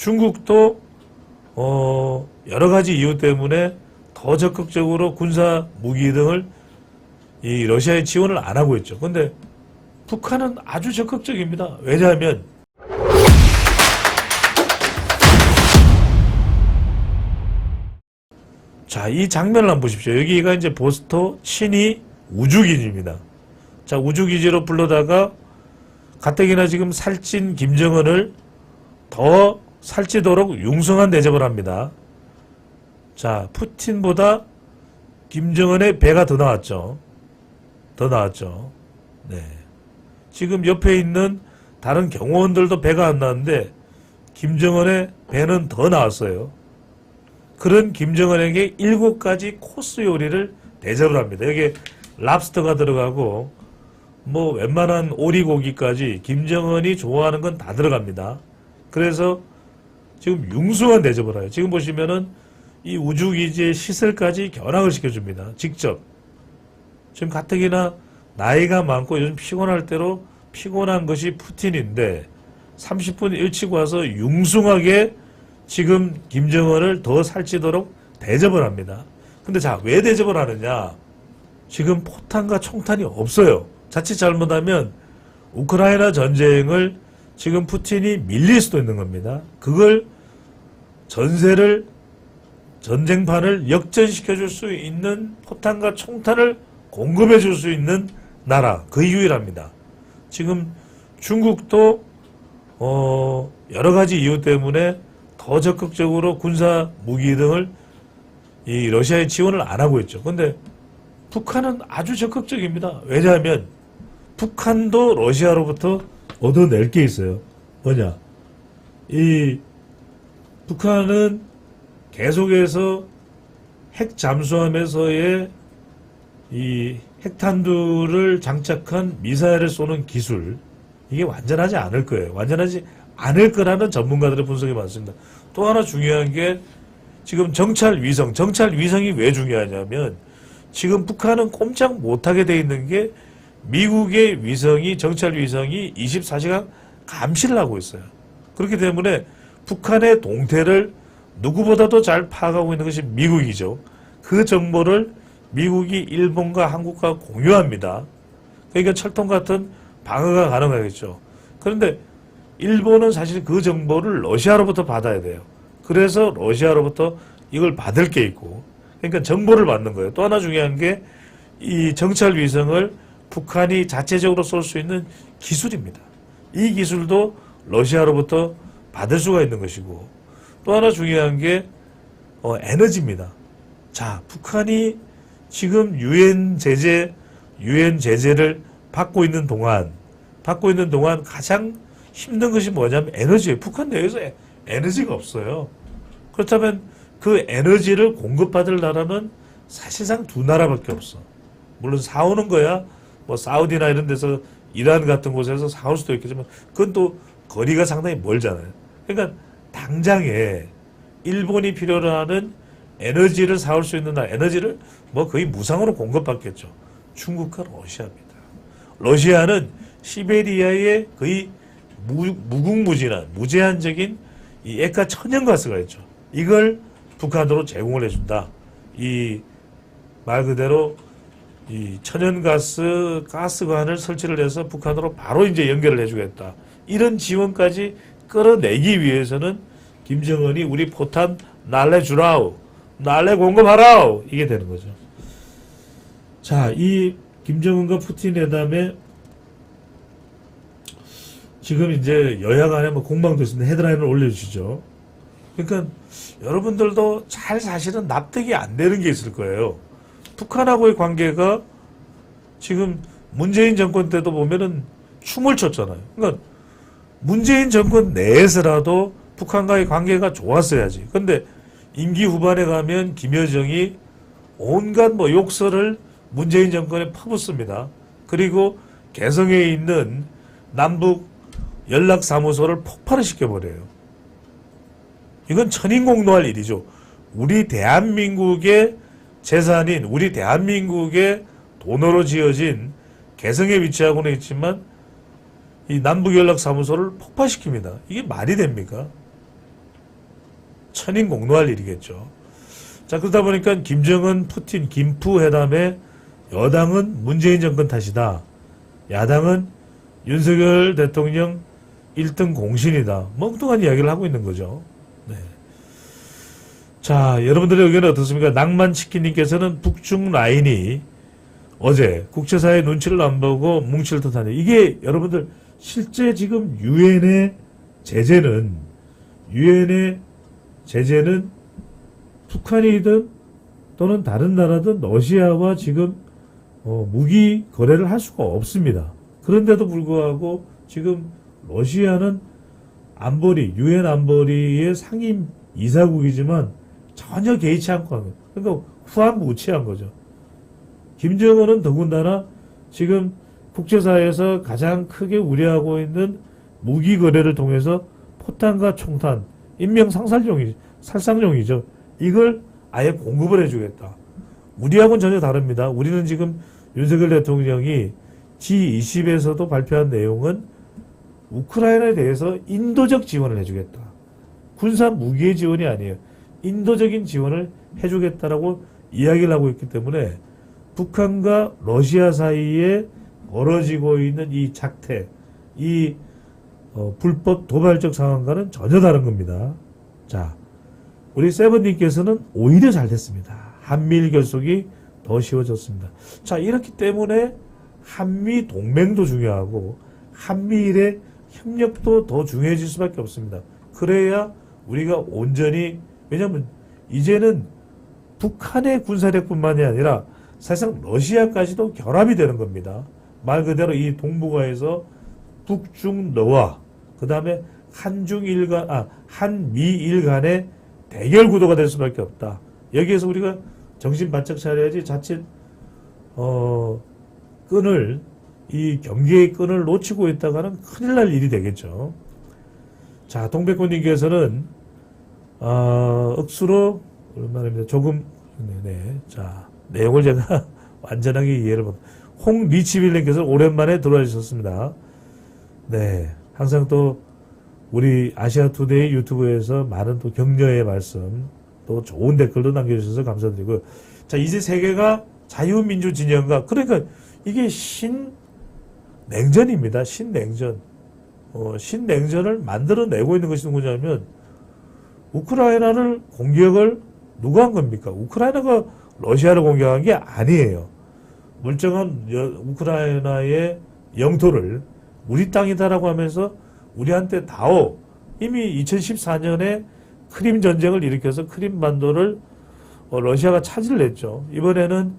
중국도 여러 가지 이유 때문에 더 적극적으로 군사 무기 등을 이 러시아에 지원을 안 하고 있죠. 근데 북한은 아주 적극적입니다. 왜냐하면 자, 이 장면을 한번 보십시오. 여기가 이제 보스토 신이 우주기지입니다. 자, 우주기지로 불러다가 가뜩이나 지금 살찐 김정은을 더 살찌도록 융성한 대접을 합니다. 자, 푸틴보다 김정은의 배가 더 나왔죠. 더 나왔죠. 네. 지금 옆에 있는 다른 경호원들도 배가 안 나왔는데 김정은의 배는 더 나왔어요. 그런 김정은에게 7가지 코스 요리를 대접을 합니다. 여기에 랍스터가 들어가고 뭐 웬만한 오리고기까지 김정은이 좋아하는 건 다 들어갑니다. 그래서 지금 융숭한 대접을 해요. 지금 보시면은 이 우주기지의 시설까지 견학을 시켜줍니다. 직접. 지금 가뜩이나 나이가 많고 요즘 피곤할 때로 피곤한 것이 푸틴인데 30분 일찍 와서 융숭하게 지금 김정은을 더 살찌도록 대접을 합니다. 근데 자, 왜 대접을 하느냐? 지금 포탄과 총탄이 없어요. 자칫 잘못하면 우크라이나 전쟁을 지금 푸틴이 밀릴 수도 있는 겁니다. 그걸 전쟁판을 역전시켜 줄 수 있는 포탄과 총탄을 공급해 줄 수 있는 나라, 그 유일합니다. 지금 중국도 여러 가지 이유 때문에 더 적극적으로 군사 무기 등을 이 러시아에 지원을 안 하고 있죠. 근데 북한은 아주 적극적입니다. 왜냐하면 북한도 러시아로부터 얻어낼 게 있어요. 뭐냐? 이 북한은 계속해서 핵 잠수함에서의 이 핵탄두를 장착한 미사일을 쏘는 기술, 이게 완전하지 않을 거예요. 완전하지 않을 거라는 전문가들의 분석이 많습니다. 또 하나 중요한 게 지금 정찰위성이 왜 중요하냐면 지금 북한은 꼼짝 못하게 돼 있는 게 미국의 정찰위성이 24시간 감시를 하고 있어요. 그렇기 때문에 북한의 동태를 누구보다도 잘 파악하고 있는 것이 미국이죠. 그 정보를 미국이 일본과 한국과 공유합니다. 그러니까 철통 같은 방어가 가능하겠죠. 그런데 일본은 사실 그 정보를 러시아로부터 받아야 돼요. 그래서 러시아로부터 이걸 받을 게 있고, 그러니까 정보를 받는 거예요. 또 하나 중요한 게 이 정찰 위성을 북한이 자체적으로 쏠 수 있는 기술입니다. 이 기술도 러시아로부터 받을 수가 있는 것이고, 또 하나 중요한 게 에너지입니다. 자, 북한이 지금 유엔 제재를 받고 있는 동안 가장 힘든 것이 뭐냐면 에너지예요. 북한 내에서 에너지가 없어요. 그렇다면 그 에너지를 공급받을 나라는 사실상 2나라밖에 없어. 물론 사오는 거야. 뭐 사우디나 이런 데서 이란 같은 곳에서 사올 수도 있겠지만 그건 또 거리가 상당히 멀잖아요. 그러니까 당장에 일본이 필요로 하는 에너지를 사올 수 있는 나라, 에너지를 뭐 거의 무상으로 공급받겠죠. 중국과 러시아입니다. 러시아는 시베리아에 거의 무궁무진한 무제한적인 이 액화 천연가스가 있죠. 이걸 북한으로 제공을 해준다. 이 말 그대로 이 가스관을 설치를 해서 북한으로 바로 이제 연결을 해주겠다. 이런 지원까지 끌어내기 위해서는 김정은이 우리 포탄 날려주라우, 날려 공급하라우, 이게 되는 거죠. 자, 이 김정은과 푸틴 회담에 지금 이제 여야 간에 뭐 공방도 있습니다. 헤드라인을 올려주시죠. 그러니까 여러분들도 잘 사실은 납득이 안 되는 게 있을 거예요. 북한하고의 관계가 지금 문재인 정권 때도 보면은 춤을 췄잖아요. 그러니까 문재인 정권 내에서라도 북한과의 관계가 좋았어야지. 근데 임기 후반에 가면 김여정이 온갖 뭐 욕설을 문재인 정권에 퍼붓습니다. 그리고 개성에 있는 남북 연락사무소를 폭발을 시켜버려요. 이건 천인공노할 일이죠. 우리 대한민국의 재산인, 우리 대한민국의 돈으로 지어진 개성에 위치하고는 있지만 이 남북연락사무소를 폭파시킵니다. 이게 말이 됩니까? 천인공노할 일이겠죠. 자, 그러다 보니까 김정은, 푸틴, 김푸 회담에 여당은 문재인 정권 탓이다. 야당은 윤석열 대통령 1등 공신이다. 멍뚱한 이야기를 하고 있는 거죠. 네. 자, 여러분들의 의견은 어떻습니까? 낭만치킨님께서는 북중 라인이 어제 국제사회 눈치를 안 보고 뭉칠 듯하네. 이게 여러분들 실제 지금 유엔의 제재는 북한이든 또는 다른 나라든 러시아와 지금 무기 거래를 할 수가 없습니다. 그런데도 불구하고 지금 러시아는 유엔 안보리의 상임 이사국이지만 전혀 개의치 않고 하는 거예요. 그러니까 후한무치한 거죠. 김정은은 더군다나 지금 국제사회에서 가장 크게 우려하고 있는 무기 거래를 통해서 포탄과 총탄, 살상용이죠. 이걸 아예 공급을 해주겠다. 우리하고는 전혀 다릅니다. 우리는 지금 윤석열 대통령이 G20에서도 발표한 내용은 우크라이나에 대해서 인도적 지원을 해주겠다. 군사 무기의 지원이 아니에요. 인도적인 지원을 해주겠다라고 이야기를 하고 있기 때문에 북한과 러시아 사이에 벌어지고 있는 이 작태, 이 불법 도발적 상황과는 전혀 다른 겁니다. 자, 우리 세븐님께서는 오히려 잘 됐습니다. 한미일 결속이 더 쉬워졌습니다. 자, 이렇기 때문에 한미 동맹도 중요하고 한미일의 협력도 더 중요해질 수밖에 없습니다. 그래야 우리가 온전히, 왜냐하면 이제는 북한의 군사력뿐만이 아니라 사실상 러시아까지도 결합이 되는 겁니다. 말 그대로 이 동북아에서 북중러와 그 다음에 한미일 간의 대결 구도가 될 수밖에 없다. 여기에서 우리가 정신 바짝 차려야지 자칫 이 경계의 끈을 놓치고 있다가는 큰일 날 일이 되겠죠. 자, 동백군님께서는 억수로 얼마입니다. 조금 자, 내용을 제가 완전하게 이해를 못. 홍리치빌님께서 오랜만에 들어와 주셨습니다. 네, 항상 또 우리 아시아투데이 유튜브에서 많은 또 격려의 말씀, 또 좋은 댓글도 남겨주셔서 감사드리고요. 자, 이제 세계가 자유민주 진영과, 그러니까 이게 신냉전입니다. 신냉전. 신냉전을 만들어내고 있는 것이 누구냐면, 우크라이나를 공격을 누가 한 겁니까? 우크라이나가 러시아를 공격한 게 아니에요. 물정한 우크라이나의 영토를 우리 땅이다라고 하면서 우리한테 이미 2014년에 크림 전쟁을 일으켜서 크림반도를 러시아가 차지를 했죠. 이번에는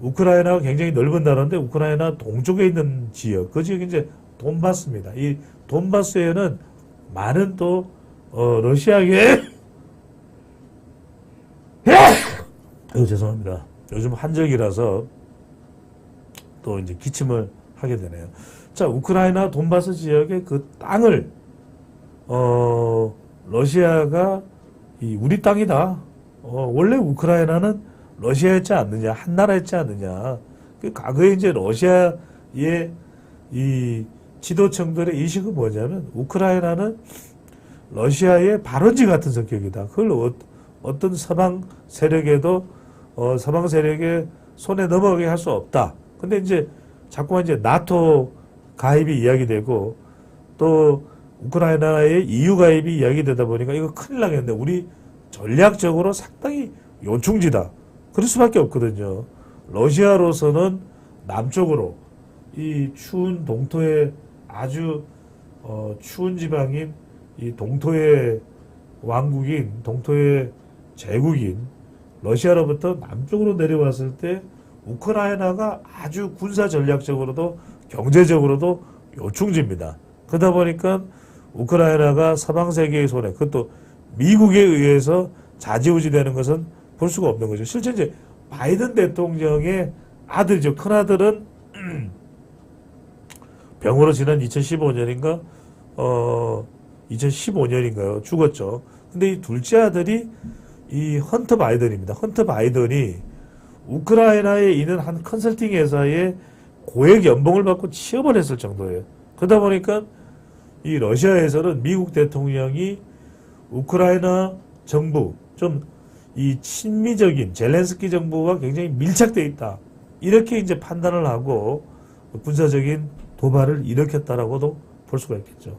우크라이나가 굉장히 넓은 나라인데 우크라이나 동쪽에 있는 지역, 그 지역이 이제 돈바스입니다. 이 돈바스에는 많은 또 러시아계 죄송합니다. 요즘 한적이라서 또 이제 기침을 하게 되네요. 자, 우크라이나 돈바스 지역의 그 땅을 러시아가 우리 땅이다. 원래 우크라이나는 러시아였지 않느냐, 한 나라였지 않느냐. 그 과거에 이제 러시아의 이 지도층들의 인식은 뭐냐면 우크라이나는 러시아의 발원지 같은 성격이다. 그걸 어떤 서방 세력의 손에 넘어가게 할 수 없다. 근데 이제 자꾸만 이제 나토 가입이 이야기되고 또 우크라이나의 EU 가입이 이야기되다 보니까 이거 큰일 나겠는데 우리 전략적으로 상당히 요충지다. 그럴 수밖에 없거든요. 러시아로서는 남쪽으로 이 추운 동토의 아주 추운 지방인 이 동토의 왕국인, 동토의 제국인 러시아로부터 남쪽으로 내려왔을 때 우크라이나가 아주 군사 전략적으로도 경제적으로도 요충지입니다. 그러다 보니까 우크라이나가 서방 세계의 손에, 그것도 미국에 의해서 좌지우지되는 것은 볼 수가 없는 거죠. 실제 이제 바이든 대통령의 아들이죠. 큰아들은 병으로 지난 2015년인가 2015년인가요? 죽었죠. 근데 이 둘째 아들이 이 헌터 바이든입니다. 헌터 바이든이 우크라이나에 있는 한 컨설팅 회사에 고액 연봉을 받고 취업을 했을 정도예요. 그러다 보니까 이 러시아에서는 미국 대통령이 우크라이나 정부, 좀 이 친미적인 젤렌스키 정부가 굉장히 밀착되어 있다. 이렇게 이제 판단을 하고 군사적인 도발을 일으켰다라고도 볼 수가 있겠죠.